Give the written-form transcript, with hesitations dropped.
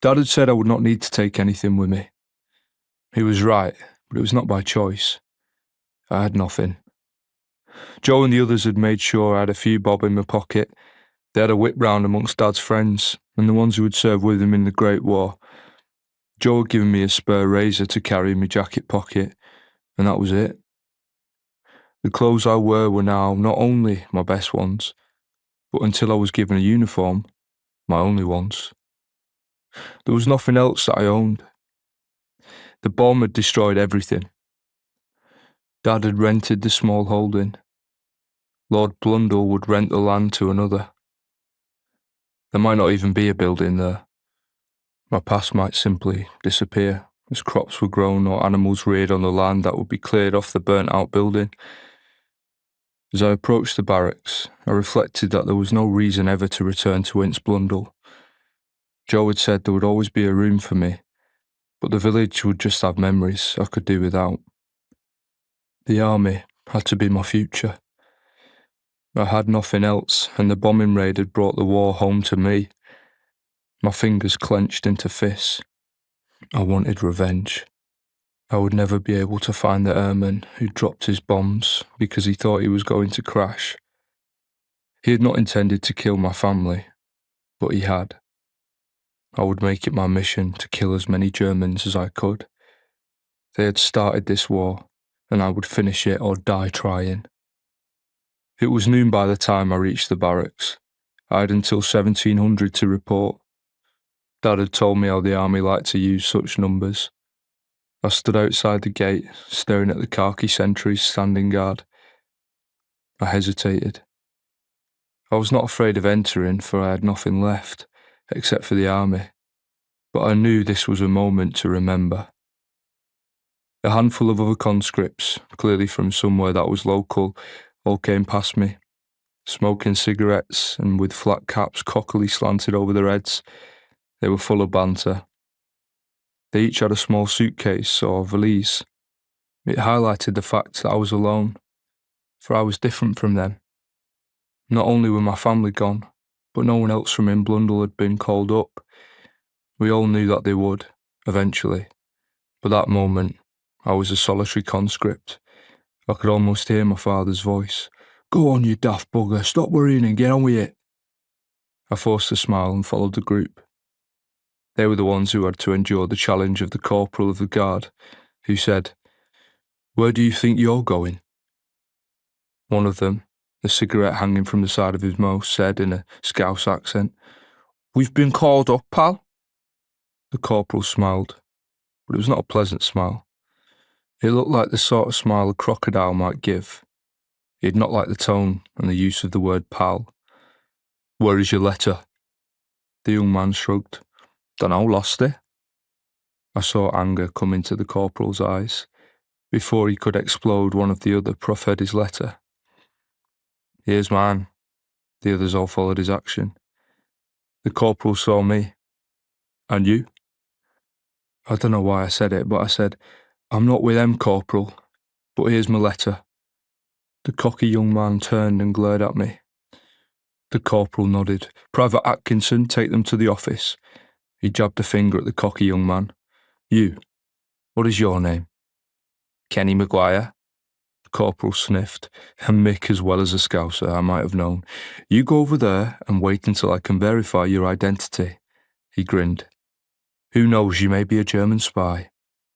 Dad had said I would not need to take anything with me. He was right, but it was not by choice. I had nothing. Joe and the others had made sure I had a few bob in my pocket. They had a whip round amongst Dad's friends, and the ones who had served with him in the Great War. Joe had given me a spare razor to carry in my jacket pocket, and that was it. The clothes I wore were now not only my best ones, but until I was given a uniform, my only ones. There was nothing else that I owned. The bomb had destroyed everything. Dad had rented the small holding. Lord Blundell would rent the land to another. There might not even be a building there. My past might simply disappear as crops were grown or animals reared on the land that would be cleared off the burnt-out building. As I approached the barracks, I reflected that there was no reason ever to return to Ince Blundell. Joe had said there would always be a room for me, but the village would just have memories I could do without. The army had to be my future. I had nothing else, and the bombing raid had brought the war home to me. My fingers clenched into fists. I wanted revenge. I would never be able to find the airman who dropped his bombs because he thought he was going to crash. He had not intended to kill my family, but he had. I would make it my mission to kill as many Germans as I could. They had started this war, and I would finish it or die trying. It was noon by the time I reached the barracks. I had until 1700 to report. Dad had told me how the army liked to use such numbers. I stood outside the gate, staring at the khaki sentries standing guard. I hesitated. I was not afraid of entering, for I had nothing left, except for the army, but I knew this was a moment to remember. A handful of other conscripts, clearly from somewhere that was local, all came past me, smoking cigarettes and with flat caps cockily slanted over their heads. They were full of banter. They each had a small suitcase or valise. It highlighted the fact that I was alone, for I was different from them. Not only were my family gone, but no one else from in Blundell had been called up. We all knew that they would, eventually, but that moment, I was a solitary conscript. I could almost hear my father's voice. "Go on, you daft bugger, stop worrying and get on with it." I forced a smile and followed the group. They were the ones who had to endure the challenge of the corporal of the guard, who said, "Where do you think you're going?" One of them, the cigarette hanging from the side of his mouth, said in a Scouse accent, "We've been called up, pal." The corporal smiled, but it was not a pleasant smile. It looked like the sort of smile a crocodile might give. He did not like the tone and the use of the word pal. "Where is your letter?" The young man shrugged. "Dunno, lost it." I saw anger come into the corporal's eyes. Before he could explode, one of the other proffered his letter. "Here's mine." The others all followed his action. The corporal saw me. "And you?" I don't know why I said it, but I said, "I'm not with them, corporal, but here's my letter." The cocky young man turned and glared at me. The corporal nodded. "Private Atkinson, take them to the office." He jabbed a finger at the cocky young man. "You, what is your name?" "Kenny Maguire." The corporal sniffed. A Mick as well as a Scouser, I might have known. "You go over there and wait until I can verify your identity." He grinned. "Who knows, you may be a German spy."